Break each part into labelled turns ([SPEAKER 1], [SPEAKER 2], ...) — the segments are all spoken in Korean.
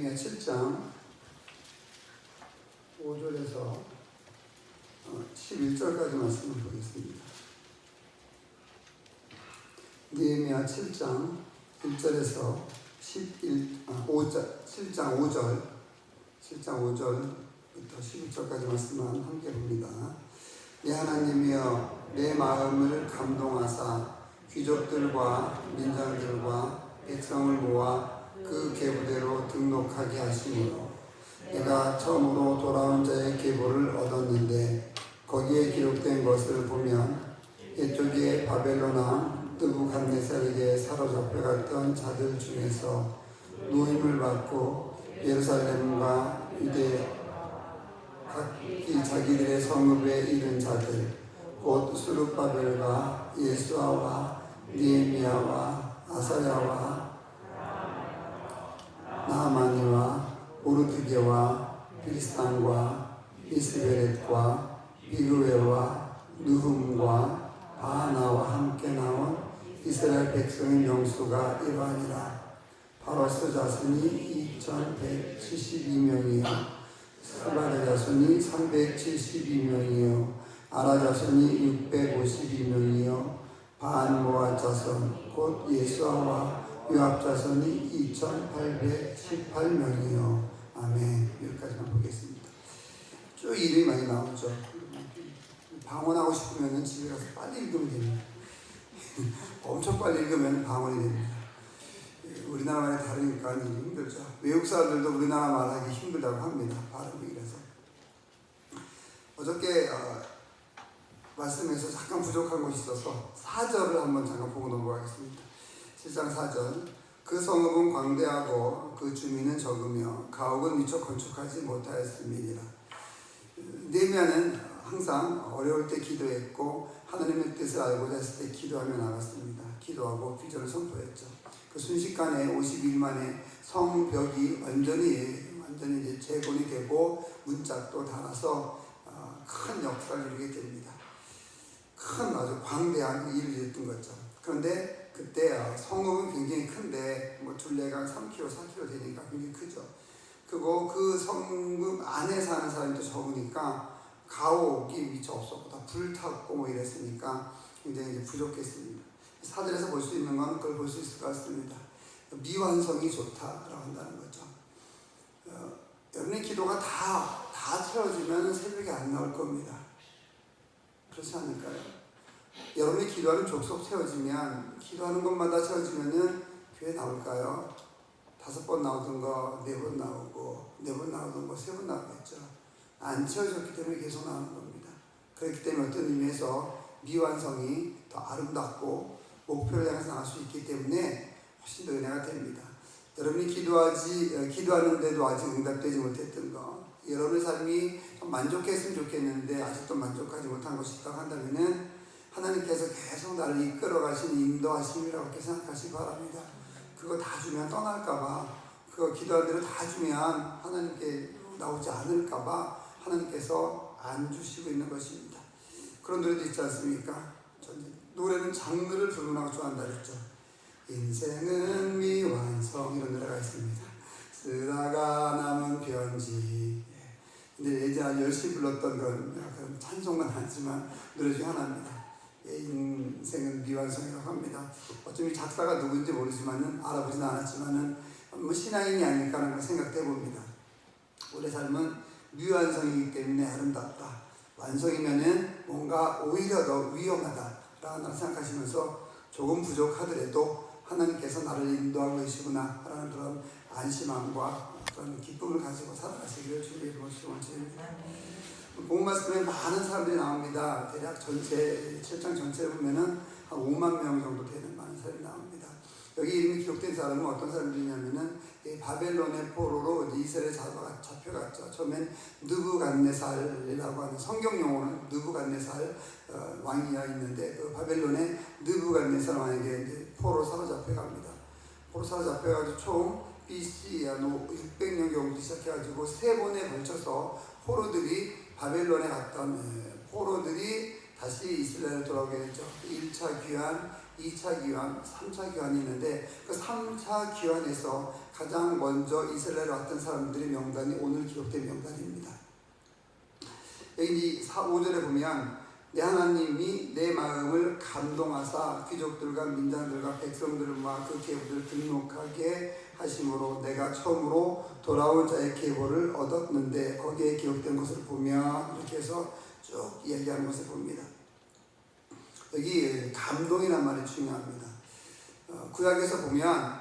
[SPEAKER 1] 느헤미야 7장 5절에서 11절까지 말씀을 보겠습니다. 느헤미야 7장 1절에서 7장 5절부터 11절까지 말씀만 함께 봅니다. 내 하나님이여, 내 마음을 감동하사 귀족들과 민장들과 백성을 모아 그 계보대로 등록하게 하시므로 내가 처음으로 돌아온 자의 계보를 얻었는데 거기에 기록된 것을 보면 옛적에 바벨론 왕 느부갓네살에게 사로잡혀갔던 자들 중에서 노임을 받고 예루살렘과 유대 각기 자기들의 성읍에 이른 자들 곧 스룹바벨과 예수아와 느헤미야와 아사야와 나하마니와 오르드게와 빌산과 이스베렛과 비그웨와 느훔과 바하나와 함께 나온 이스라엘 백성의 명수가 이러하니라. 바로스 자손이 2172명이요 스바르 자손이 372명이요 아라 자손이 652명이요 바한모아 자손 곧 예수아와 요압 자손이 2818명이요 아멘. 여기까지만 보겠습니다. 쭉 이름이 많이 나오죠. 방언하고 싶으면 집에 가서 빨리 읽으면 됩니다. 엄청 빨리 읽으면 방언이 됩니다. 우리나라 말이 다르니까 힘들죠. 외국 사람들도 우리나라 말하기 힘들다고 합니다. 발음이 이래서. 어저께 말씀에서 잠깐 부족한 것이 있어서 4절을 한번 잠깐 보고 넘어가겠습니다. 7장 4절. 그 성읍은 광대하고 그 주민은 적으며 가옥은 미처 건축하지 못하였음이니라. 느헤미야는 항상 어려울 때 기도했고 하나님의 뜻을 알고자 했을 때 기도하며 나갔습니다. 기도하고 비전을 선포했죠. 그 순식간에 50일 만에 성벽이 완전히 이제 재건이 되고 문짝도 달아서 큰 역사를 이루게 됩니다. 큰 아주 광대한 일을 일으킨 거죠. 그런데 그때 성읍은 굉장히 큰데 뭐 둘레가 3km, 4km 되니까 굉장히 크죠. 그리고 그 성읍 안에 사는 사람도 적으니까 가옥이 미처 없었고 다 불탔고 뭐 이랬으니까 굉장히 이제 부족했습니다. 사들에서 볼 수 있는 건 그걸 볼 수 있을 것 같습니다. 미완성이 좋다라고 한다는 거죠. 여러분의 기도가 다 채워지면 새벽에 안 나올 겁니다. 그렇지 않을까요? 여러분이 기도하는 족속 채워지면, 기도하는 것마다 채워지면은 교회 나올까요? 5번 나오던 거 4번 나오고, 4번 나오던 거 3번 나오겠죠. 안 채워졌기 때문에 계속 나오는 겁니다. 그렇기 때문에 어떤 의미에서 미완성이 더 아름답고 목표를 향해서 나갈 수 있기 때문에 훨씬 더 은혜가 됩니다. 여러분이 기도하는데도 아직 응답되지 못했던 거, 여러분의 삶이 좀 만족했으면 좋겠는데 아직도 만족하지 못한 것이 있다고 한다면은 하나님께서 계속 나를 이끌어 가시는 인도하심이라고 이렇게 생각하시기 바랍니다. 그거 다 주면 떠날까봐, 그거 기도한 대로 다 주면 하나님께 나오지 않을까봐 하나님께서 안 주시고 있는 것입니다. 그런 노래도 있지 않습니까? 노래는 장르를 불문하고 좋아한다 그랬죠. 인생은 미완성, 이런 노래가 있습니다. 쓰다가 남은 편지. 근데 예전에 열심히 불렀던 그런 찬송은 아니지만 노래 중 하나입니다. 인생은 미완성이라고 합니다. 어쩌면 작사가 누구인지 모르지만은, 알아보진 않았지만은 뭐 신앙인이 아닐까 하는 걸 생각해 봅니다. 우리 삶은 미완성이기 때문에 아름답다. 완성이면은 뭔가 오히려 더 위험하다라고 생각하시면서 조금 부족하더라도 하나님께서 나를 인도하고 계시구나 라는 그런 안심함과 그런 기쁨을 가지고 살아가시기를 주님의 이름으로 축원드립니다. 본 말씀에 많은 사람들이 나옵니다. 대략 전체 7장 전체를 보면은 한 5만 명 정도 되는 많은 사람이 나옵니다. 여기 이름이 기록된 사람은 어떤 사람들이냐면은 바벨론의 포로로 이스라엘에 잡혀갔죠. 처음엔 느부갓네살이라고 하는, 성경 용어는 느부갓네살 왕이야 있는데, 그 바벨론의 느부갓네살 왕에게 이제 포로 사로잡혀갑니다. 포로 사로잡혀가지고 총 BC 600년 경부터 시작해가지고 3번에 걸쳐서 포로들이 바벨론에 갔던 포로들이 다시 이스라엘에 돌아오게 되죠. 1차 귀환, 2차 귀환, 3차 귀환이 있는데 그 3차 귀환에서 가장 먼저 이스라엘에 왔던 사람들의 명단이 오늘 기록된 명단입니다. 여기 5절에 보면 내 하나님이 내 마음을 감동하사 귀족들과 민장들과 백성들을 모아 그 계보를 등록하게 하심으로 내가 처음으로 돌아온 자의 계보를 얻었는데 거기에 기록된 것을 보면 이렇게 해서 쭉 얘기하는 것을 봅니다. 여기 감동이란 말이 중요합니다. 구약에서 보면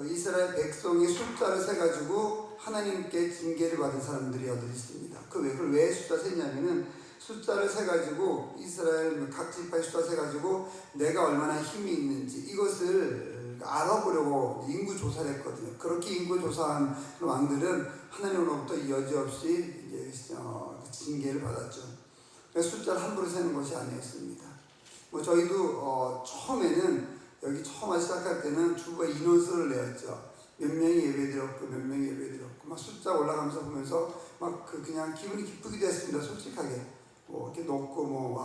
[SPEAKER 1] 이스라엘 백성이 숫자를 세가지고 하나님께 징계를 받은 사람들이 어디 있습니다. 그걸 왜 숫자 세냐면은 숫자를 세가지고 이스라엘 각 지파의 숫자 세가지고 내가 얼마나 힘이 있는지 이것을 알아보려고 인구 조사를 했거든요. 그렇게 인구 조사한 왕들은 하나님으로부터 여지없이 이제 징계를 받았죠. 그래서 숫자를 함부로 세는 것이 아니었습니다. 저희도 처음에는 여기 처음 시작할 때는 주부가 인원수를 내었죠. 몇 명이 예배드렸고 몇 명이 예배드렸고 막 숫자 올라가면서 보면서 막 그냥 기분이 기쁘기도 했습니다. 솔직하게 이렇게 높고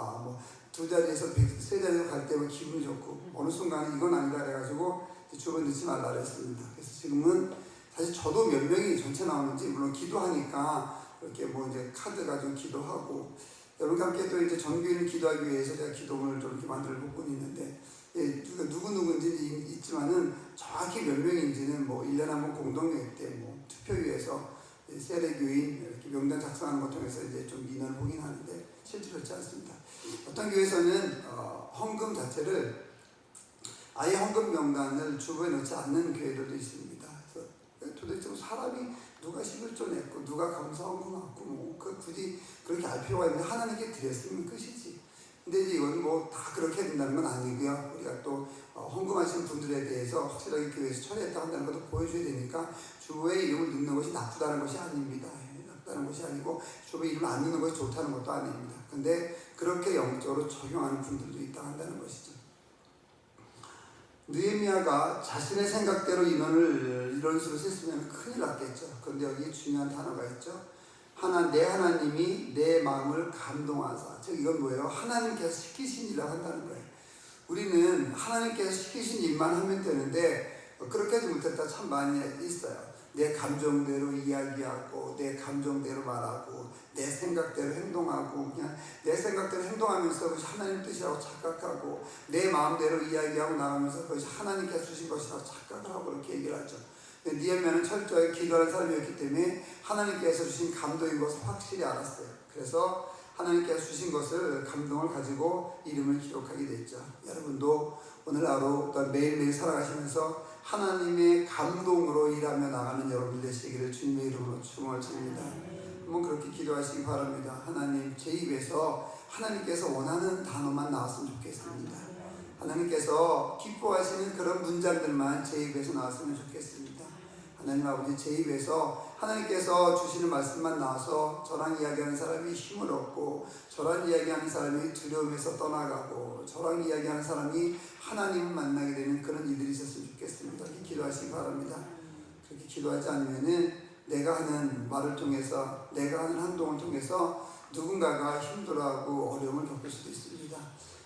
[SPEAKER 1] 두 자리에서 세 자리로 갈 때면 기분이 좋고 어느 순간에 이건 아니다 그래가지고 주부 넣지 말라 그랬습니다. 그래서 지금은 사실 저도 몇 명이 전체 나오는지 물론 기도하니까 이렇게 이제 카드 가지고 기도하고 여러분과 함께 또 이제 전교인을 기도하기 위해서 제가 기도문을 좀 이렇게 만들어 놓고 있는데 누구인지 있지만은 정확히 몇 명인지는 1년에 한 번 공동회의 때 투표위에서 세례교인 이렇게 명단 작성하는 것 통해서 이제 좀 민원을 보긴 하는데 실제로 그렇지 않습니다. 어떤 교회에서는 헌금 자체를 아예 헌금 명단을 주보에 넣지 않는 교회들도 있습니다. 그래서 도대체 사람이 누가 11조 냈고 누가 감사 헌금 왔고 굳이 그렇게 알 필요가 있는데 하나님께 드렸으면 끝이지. 근데 이제 이건 다 그렇게 된다는 건 아니고요. 우리가 또 헌금하신 분들에 대해서 확실하게 교회에서 처리했다 한다는 것도 보여줘야 되니까 주보에 이름을 넣는 것이 나쁘다는 것이 아닙니다. 나쁘다는 것이 아니고 주보에 이름을 안 넣는 것이 좋다는 것도 아닙니다. 근데 그렇게 영적으로 적용하는 분들도 있다 한다는 것이죠. 느헤미야가 자신의 생각대로 인원을 이런 식으로 셌으면 큰일 났겠죠. 그런데 여기 중요한 단어가 있죠. 내 하나님이 내 마음을 감동하사. 즉 이건 뭐예요? 하나님께서 시키신 일을 한다는 거예요. 우리는 하나님께서 시키신 일만 하면 되는데 그렇게 하지 못했다 참 많이 있어요. 내 감정대로 이야기하고 내 감정대로 말하고 내 생각대로 행동하고 그냥 내 생각대로 행동하면서 그것이 하나님 뜻이라고 착각하고 내 마음대로 이야기하고 나가면서 그것이 하나님께서 주신 것이라고 착각을 하고 그렇게 얘기를 하죠. 느헤미야는 철저히 기도하는 사람이었기 때문에 하나님께서 주신 감동인 것을 확실히 알았어요. 그래서 하나님께서 주신 것을 감동을 가지고 이름을 기록하게 됐죠. 여러분도 오늘 하루 또 매일매일 살아가시면서 하나님의 감동으로 일하며 나가는 여러분 되시기를 주님의 이름으로 축원을 드립니다. 한번 그렇게 기도하시기 바랍니다. 하나님, 제 입에서 하나님께서 원하는 단어만 나왔으면 좋겠습니다. 하나님께서 기뻐하시는 그런 문장들만 제 입에서 나왔으면 좋겠습니다. 하나님 아버지, 제 입에서 하나님께서 주시는 말씀만 나와서 저랑 이야기하는 사람이 힘을 얻고 저랑 이야기하는 사람이 두려움에서 떠나가고 저랑 이야기하는 사람이 하나님을 만나게 되는 그런 일들이 있었으면 좋겠습니다. 이렇게 기도하시기 바랍니다. 그렇게 기도하지 않으면은 내가 하는 말을 통해서 내가 하는 행동을 통해서 누군가가 힘들어하고 어려움을 겪을 수도 있습니다.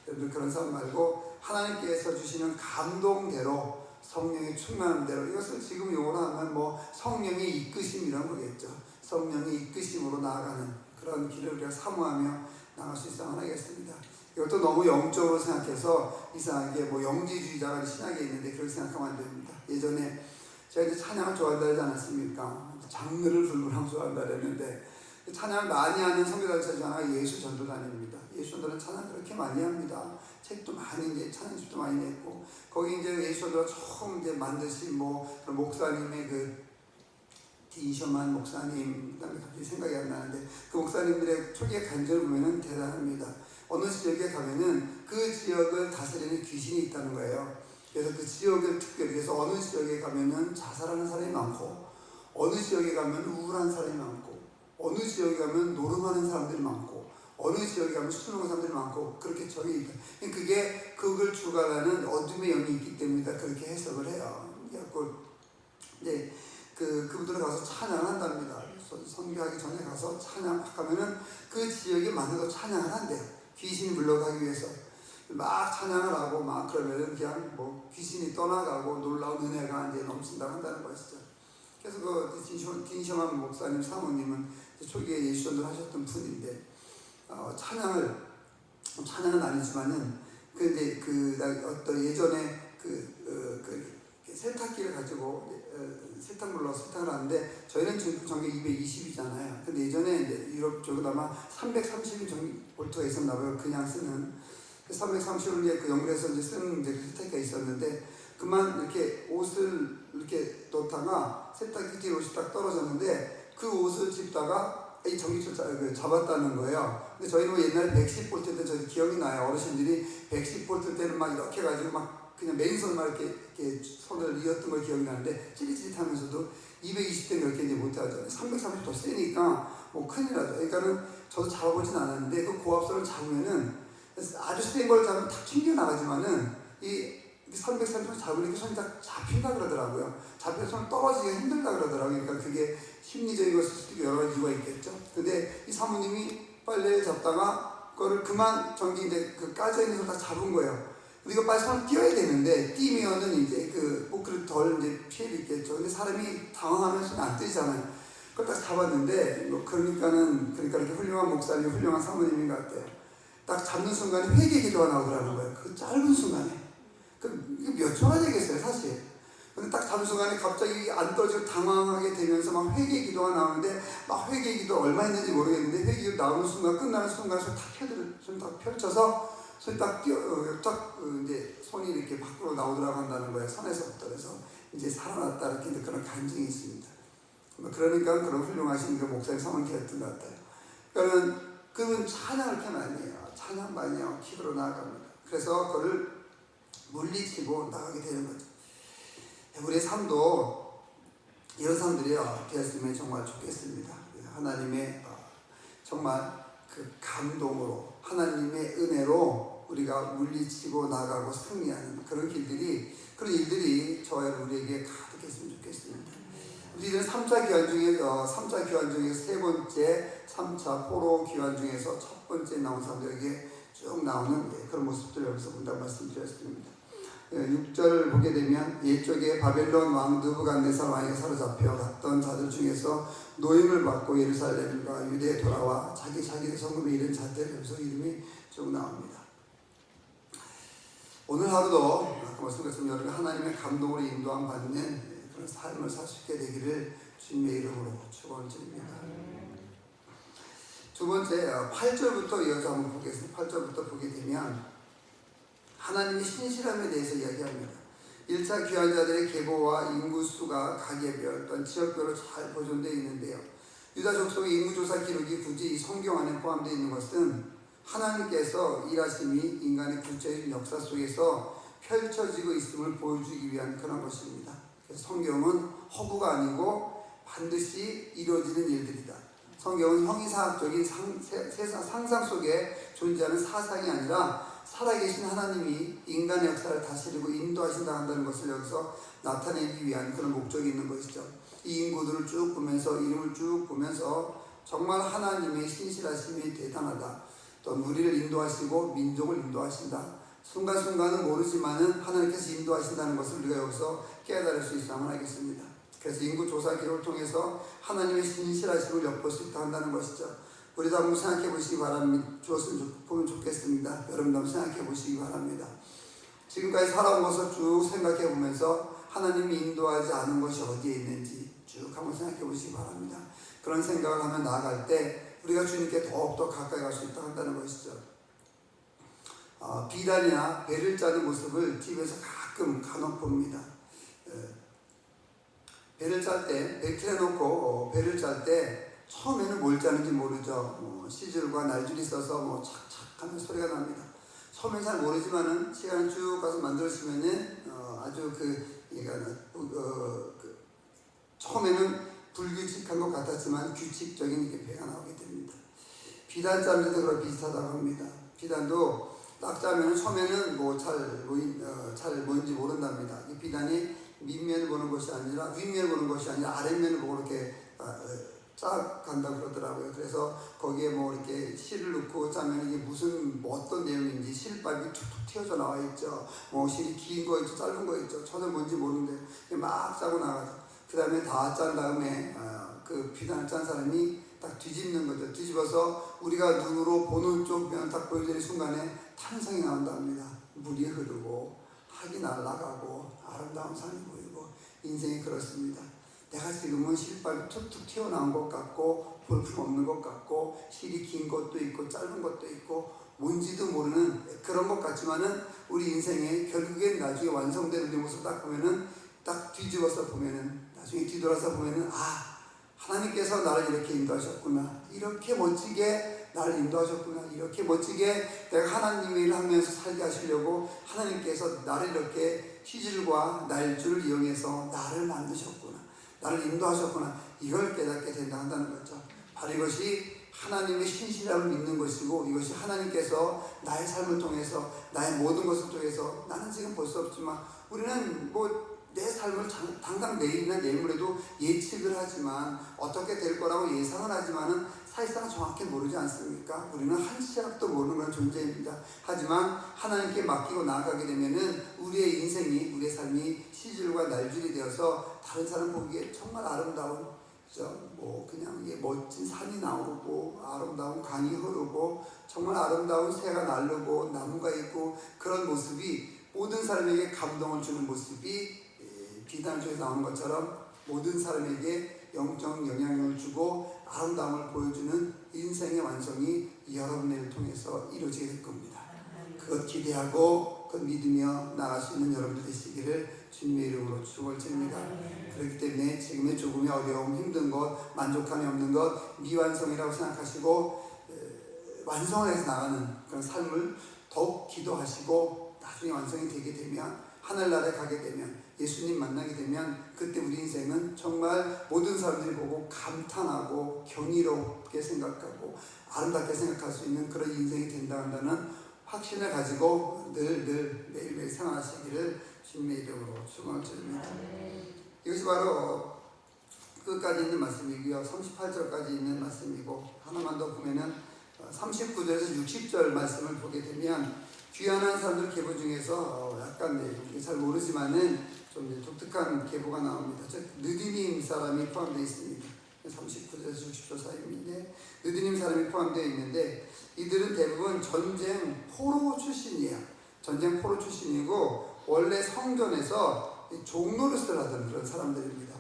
[SPEAKER 1] 여러분 그런 사람 말고 하나님께서 주시는 감동대로 성령의 충만한 대로 이것을 지금 용어로 하면 성령의 이끄심이라는 거겠죠. 성령의 이끄심으로 나아가는 그런 길을 우리가 사모하며 나갈 수 있으면 하겠습니다. 이것도 너무 영적으로 생각해서 이상하게 영지주의자가 신학에 있는데 그렇게 생각하면 안 됩니다. 예전에 제가 이제 찬양을 좋아한다 하지 않았습니까? 장르를 불문하고 좋아한다 그랬는데 찬양을 많이 하는 선교단체 중 하나가 예수전도단입니다. 예수전도는 찬양 그렇게 많이 합니다. 책도 많이 이제 찬양집도 많이 냈고 거기 이제 예수전도가 처음 이제 만드신 목사님의 디셔만 목사님 그다음에 갑자기 생각이 안 나는데 그 목사님들의 초기의 간절을 보면은 대단합니다. 어느 지역에 가면은 그 지역을 다스리는 귀신이 있다는 거예요. 그래서 그 지역을 특별히 그래서 어느 지역에 가면은 자살하는 사람이 많고 어느 지역에 가면 우울한 사람이 많고 어느 지역에 가면 노름하는 사람들이 많고 어느 지역에 가면 수능하는 사람들이 많고 그렇게 정이 있다. 그게 그걸 주관하는 어둠의 영이 있기 때문이다. 그렇게 해석을 해요. 그래서 이제 그분들은 가서 찬양을 한답니다. 선교하기 전에 가서 찬양하면은 그 지역에 맞는 찬양을 한대요. 귀신 물러가기 위해서 막 찬양을 하고 막 그러면 그냥 뭐 귀신이 떠나가고 놀라운 은혜가 이제 넘친다고 한다는 것이죠. 그래서 그 딘셔만 목사님 사모님은 초기에 예수전도를 하셨던 분인데 찬양은 아니지만은 근데 어떤 예전에 세탁기를 가지고 세탁물로 세탁을 하는데 저희는 지금 전기 220이잖아요. 근데 예전에 이제 유럽 쪽은 아마 330인 전기 볼트가 있었나 봐요. 그냥 쓰는 330을 이제 그 연결해서 이제 쓰는 이제 세탁기가 있었는데 그만 이렇게 옷을 이렇게 놓다가 세탁기 뒤에 옷이 딱 떨어졌는데 그 옷을 집다가 이 전기줄 잡았다는 거예요. 근데 저희는 옛날에 110V 때 저희 기억이 나요. 어르신들이 110V 때는 막 이렇게 해가지고 막 그냥 맨손만 이렇게 손을 이었던 걸 기억이 나는데 찌릿찌릿하면서도 220대는 그렇게 이제 못하죠. 330 더 세니까 뭐 큰일 나죠. 그러니까는 저도 잡아보진 않았는데 그 고압선을 잡으면은 아주 센 걸 잡으면 탁 튕겨나가지만은 이 330 잡으니까 손이 딱 잡힌다 그러더라고요. 잡혀서 손 떨어지기가 힘들다 그러더라고요. 그러니까 그게 심리적인 것일 수도 있고 여러 가지 이유가 있겠죠. 근데 이 사모님이 빨래를 잡다가 그거를 그만 전기 이제 그 까져 있는 걸 다 잡은 거예요. 우리가 빨리 손을 띄어야 되는데 띄면은 이제 그를 덜 이제 피해를 입겠죠. 근데 사람이 당황하면 손이 안 뜨잖아요. 그걸 딱 잡았는데 뭐 그러니까 이렇게 훌륭한 목사님, 훌륭한 사모님인 것 같아요. 딱 잡는 순간에 회개 기도가 나오더라는 거예요. 그 짧은 순간에. 이게 몇 초나 되겠어요, 사실. 근데 딱 잡은 순간에 갑자기 안 떨어지고 당황하게 되면서 막 회개 기도가 나오는데 막 회개 기도 얼마 했는지 모르겠는데 회개 기도 나오는 순간, 끝나는 순간 손 딱 펼쳐서 손이 딱 이제 손이 이렇게 밖으로 나오더라고 한다는 거예요. 손에서부터. 그래서 이제 살아났다 이렇게 그런 간증이 있습니다. 그러니까 그런 훌륭하신 그 목사님 사모님이었던 것 같아요. 그러면 찬양을 이렇게 많이 해요. 찬양 많이 하고 기도로 나아갑니다. 그래서 그걸 물리치고 나가게 되는 거죠. 우리의 삶도 이런 사람들이 되었으면 정말 좋겠습니다. 하나님의 정말 그 감동으로 하나님의 은혜로 우리가 물리치고 나가고 승리하는 그런 일들이 저와 우리에게 가득했으면 좋겠습니다. 우리는 3차 귀환 중에서 세 번째 3차 포로 귀환 중에서 첫 번째 나온 사람들에게 쭉 나오는 그런 모습들을 여기서 본다고 말씀드렸습니다. 6절을 보게 되면 옛적에 바벨론 왕 느부갓네살 왕에게 사로잡혀 갔던 자들 중에서 노임을 받고 예루살렘과 유대에 돌아와 자기의 성읍에 이른 자들 여기서 이름이 쭉 나옵니다. 오늘 하루도 아까 말씀드린 것처럼 여러분 하나님의 감동으로 인도함 받는 그런 삶을 살 수 있게 되기를 주님의 이름으로 축원드립니다. 두 번째 8절부터 이어서 한번 보겠습니다. 8절부터 보게 되면 하나님의 신실함에 대해서 이야기합니다. 1차 귀환자들의 계보와 인구수가 가계별 또는 지역별로 잘 보존되어 있는데요. 유다 족속의 인구조사 기록이 굳이 이 성경 안에 포함되어 있는 것은 하나님께서 일하심이 인간의 구체적인 역사 속에서 펼쳐지고 있음을 보여주기 위한 그런 것입니다. 그래서 성경은 허구가 아니고 반드시 이루어지는 일들이다. 성경은 형이상학적인 상상 속에 존재하는 사상이 아니라 살아계신 하나님이 인간의 역사를 다스리고 인도하신다 한다는 것을 여기서 나타내기 위한 그런 목적이 있는 것이죠. 이 인구들을 쭉 보면서 이름을 쭉 보면서 정말 하나님의 신실하심이 대단하다. 또 우리를 인도하시고 민족을 인도하신다. 순간순간은 모르지만은 하나님께서 인도하신다는 것을 우리가 여기서 깨달을 수 있으면 하겠습니다. 그래서 인구조사 기록을 통해서 하나님의 신실하심을 엿볼 수 있다 한다는 것이죠. 우리도 한번 생각해 보시기 바랍니다. 보면 좋겠습니다. 여러분도 한번 생각해 보시기 바랍니다. 지금까지 살아온 것을 쭉 생각해 보면서 하나님이 인도하지 않은 것이 어디에 있는지 쭉 한번 생각해 보시기 바랍니다. 그런 생각을 하며 나아갈 때 우리가 주님께 더욱더 가까이 갈 수 있다 한다는 것이죠. 비단이나 배를 짜는 모습을 TV에서 간혹 봅니다. 배를 짤 때, 벨트를 해놓고 배를 짤 때 처음에는 뭘 짜는지 모르죠. 시줄과 날줄이 있어서 착착 하는 소리가 납니다. 처음엔 잘 모르지만은 시간을 쭉 가서 만들었으면은 아주 처음에는 불규칙한 것 같았지만 규칙적인 이렇게 배가 나오게 됩니다. 비단 짜는 데도 그런 비슷하다고 합니다. 비단도 딱 짜면 처음에는 잘 뭔지 모른답니다. 이 비단이 밑면을 보는 것이 아니라 윗면을 보는 것이 아니라 아랫면을 보고 이렇게 쫙 간다고 그러더라고요. 그래서 거기에 뭐 이렇게 실을 넣고 짜면 이게 무슨 뭐 어떤 내용인지 실밥이 툭툭 튀어져 나와 있죠. 뭐 실이 긴 거 있죠, 짧은 거 있죠. 저는 뭔지 모르는데 막 짜고 나가죠. 그 다음에 다 짠 다음에 그 비단을 짠 사람이 딱 뒤집는 거죠. 뒤집어서 우리가 눈으로 보는 쪽 면 딱 보여지는 순간에 탄성이 나온답니다. 물이 흐르고 학이 날아가고 아름다운 산이 보이고 인생이 그렇습니다. 내가 지금은 실밥이 툭툭 튀어나온 것 같고 볼품 없는 것 같고 실이 긴 것도 있고 짧은 것도 있고 뭔지도 모르는 그런 것 같지만은 우리 인생에 결국엔 나중에 완성된 우리 모습 딱 보면은 딱 뒤집어서 보면은 나중에 뒤돌아서 보면은 하나님께서 나를 이렇게 인도하셨구나, 이렇게 멋지게 나를 인도하셨구나, 이렇게 멋지게 내가 하나님의 일을 하면서 살게 하시려고 하나님께서 나를 이렇게 시질과 날줄을 이용해서 나를 만드셨구나, 나를 인도하셨구나, 이걸 깨닫게 된다 한다는 거죠. 바로 이것이 하나님의 신실함을 믿는 것이고, 이것이 하나님께서 나의 삶을 통해서 나의 모든 것을 통해서, 나는 지금 볼 수 없지만 우리는 뭐 내 삶을 당장 내일이나 내일모레도 예측을 하지만 어떻게 될 거라고 예상을 하지만은 사실상 정확히 모르지 않습니까? 우리는 한 치 앞도 모르는 그런 존재입니다. 하지만 하나님께 맡기고 나아가게 되면은 우리의 인생이, 우리의 삶이 시줄과 날줄이 되어서 다른 사람 보기에 정말 아름다운, 뭐 그냥 멋진 산이 나오고 아름다운 강이 흐르고 정말 아름다운 새가 날르고 나무가 있고 그런 모습이 모든 사람에게 감동을 주는 모습이 비단 중에서 나오는 것처럼 모든 사람에게 영적 영향력을 주고 아름다움을 보여주는 인생의 완성이 여러분의 일을 통해서 이루어지게 될 겁니다. 그것 기대하고 그것 믿으며 나갈 수 있는 여러분들 되시기를 주님의 이름으로 축원드립니다. 그렇기 때문에 지금의 조금의 어려움, 힘든 것, 만족함이 없는 것, 미완성이라고 생각하시고 완성을 해서 나가는 그런 삶을 더욱 기도하시고 나중에 완성이 되게 되면, 하늘나라에 가게 되면, 예수님 만나게 되면 그때 우리 인생은 정말 모든 사람들이 보고 감탄하고 경이롭게 생각하고 아름답게 생각할 수 있는 그런 인생이 된다 한다는 확신을 가지고 늘 매일매일 생활하시기를 주님의 이름으로 축원드립니다. 이것이 바로 끝까지 있는 말씀이고요. 38절까지 있는 말씀이고, 하나만 더 보면은 39절에서 60절 말씀을 보게 되면 귀환한 사람들 계보 중에서 약간 잘 모르지만은 좀 독특한 계보가 나옵니다. 즉 느디님 사람이 포함되어 있습니다. 39절에서 60절 사이인데 느디님 사람이 포함되어 있는데, 이들은 대부분 전쟁 포로 출신이에요. 전쟁 포로 출신이고 원래 성전에서 종노릇을 하던 그런 사람들입니다.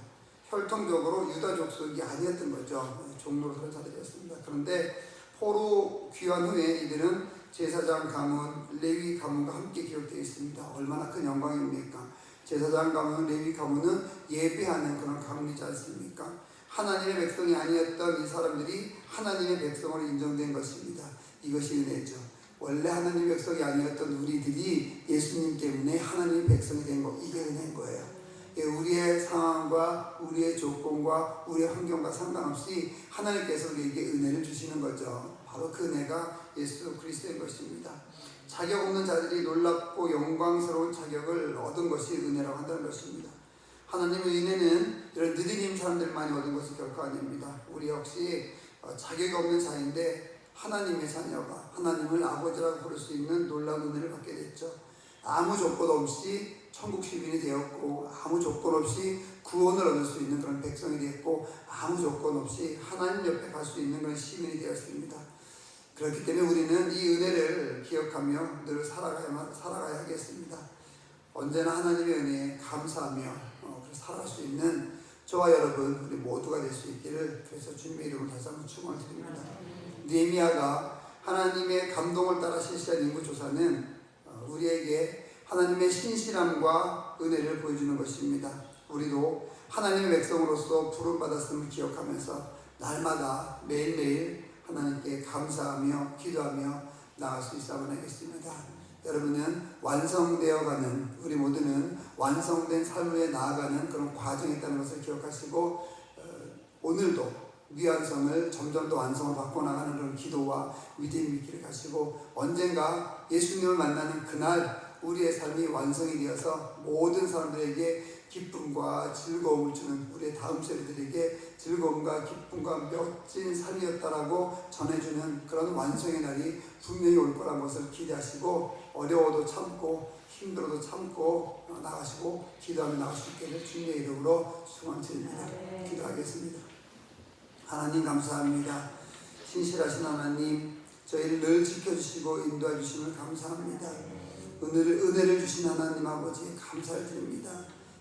[SPEAKER 1] 혈통적으로 유다 족속이 아니었던 거죠. 종노릇을 자들이었습니다. 그런데 포로 귀환 후에 이들은 제사장 가문, 레위 가문과 함께 기록되어 있습니다. 얼마나 큰 영광입니까? 제사장 가문, 레위 가문은 예배하는 그런 가문이지 않습니까? 하나님의 백성이 아니었던 이 사람들이 하나님의 백성으로 인정된 것입니다. 이것이 은혜죠. 원래 하나님의 백성이 아니었던 우리들이 예수님 때문에 하나님의 백성이 된 거, 이게 은혜인 거예요. 우리의 상황과 우리의 조건과 우리의 환경과 상관없이 하나님께서 우리에게 은혜를 주시는 거죠. 바로 그 은혜가 예수 그리스도인 것입니다. 자격 없는 자들이 놀랍고 영광스러운 자격을 얻은 것이 은혜라고 한다는 것입니다. 하나님의 은혜는 이런 느디님 사람들만이 얻은 것이 결코 아닙니다. 우리 역시 자격이 없는 자인데 하나님의 자녀가 하나님을 아버지라고 부를 수 있는 놀라운 은혜를 받게 됐죠. 아무 조건 없이 천국 시민이 되었고, 아무 조건 없이 구원을 얻을 수 있는 그런 백성이 되었고, 아무 조건 없이 하나님 옆에 갈 수 있는 그런 시민이 되었습니다. 그렇기 때문에 우리는 이 은혜를 기억하며 늘 살아가야 하겠습니다. 언제나 하나님의 은혜에 감사하며 살아갈 수 있는 저와 여러분 우리 모두가 될 수 있기를, 그래서 주님의 이름으로 다시 한번 축원을 드립니다. 느헤미야가 하나님의 감동을 따라 실시한 인구조사는 우리에게 하나님의 신실함과 은혜를 보여주는 것입니다. 우리도 하나님의 백성으로서 부름받았음을 기억하면서 날마다 매일매일 하나님께 감사하며 기도하며 나아갈 수 있으면 하겠습니다. 여러분은 완성되어가는, 우리 모두는 완성된 삶을 나아가는 그런 과정이 있다는 것을 기억하시고, 오늘도 미완성을 점점 더 완성을 바꿔나가는 그런 기도와 믿음이 있기를 가시고, 언젠가 예수님을 만나는 그날 우리의 삶이 완성이 되어서 모든 사람들에게 기쁨과 즐거움을 주는 우리의 다음 세대들에게 즐거움과 기쁨과 멋진 삶이었다라고 전해주는 그런 완성의 날이 분명히 올 거란 것을 기대하시고, 어려워도 참고 힘들어도 참고 나가시고 기도하며 나갈 수 있게 주님의 이름으로 축원드립니다. 기도하겠습니다. 하나님 감사합니다. 신실하신 하나님, 저희를 늘 지켜주시고 인도해 주심을 감사합니다. 은혜를 주신 하나님 아버지 감사를 드립니다.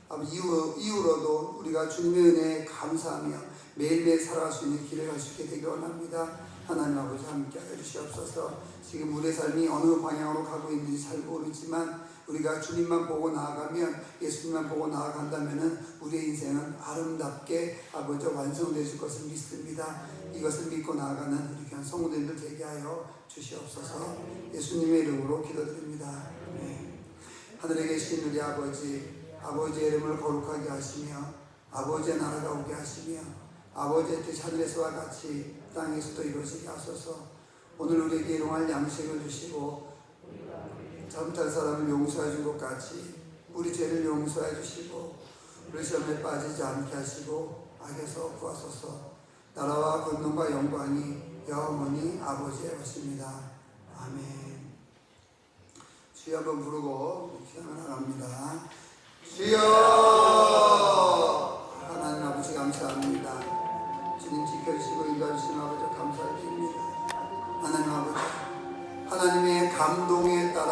[SPEAKER 1] 아버지, 이후로도 우리가 주님의 은혜에 감사하며 매일매일 살아갈 수 있는 길을 갈 수 있게 되기 원합니다. 하나님 아버지 함께 해주시옵소서. 지금 우리의 삶이 어느 방향으로 가고 있는지 잘 모르지만 우리가 주님만 보고 나아가면, 예수님만 보고 나아간다면 우리의 인생은 아름답게 아버지 완성되실 것을 믿습니다. 이것을 믿고 나아가는 우리 귀한 성도님들 되게 하여 주시옵소서. 예수님의 이름으로 기도드립니다. 하늘에 계신 우리 아버지, 아버지의 이름을 거룩하게 하시며 아버지의 나라가 오게 하시며 아버지의 뜻이 하늘에서와 같이 땅에서도 이루어지게 하소서. 오늘 우리에게 일용할 양식을 주시고 잘못한 사람을 용서해 준 것 같이 우리 죄를 용서해 주시고 우리 시험에 빠지지 않게 하시고 악에서 구하소서. 나라와 권능과 영광이 영원히 아버지의 것입니다. 아멘. 주여 한번 부르고 기도를 나갑니다. 주여! 하나님 아버지 감사합니다. 주님 지켜주시고 인도해주신 아버지 감사드립니다. 하나님 아버지, 하나님의 감동에 따라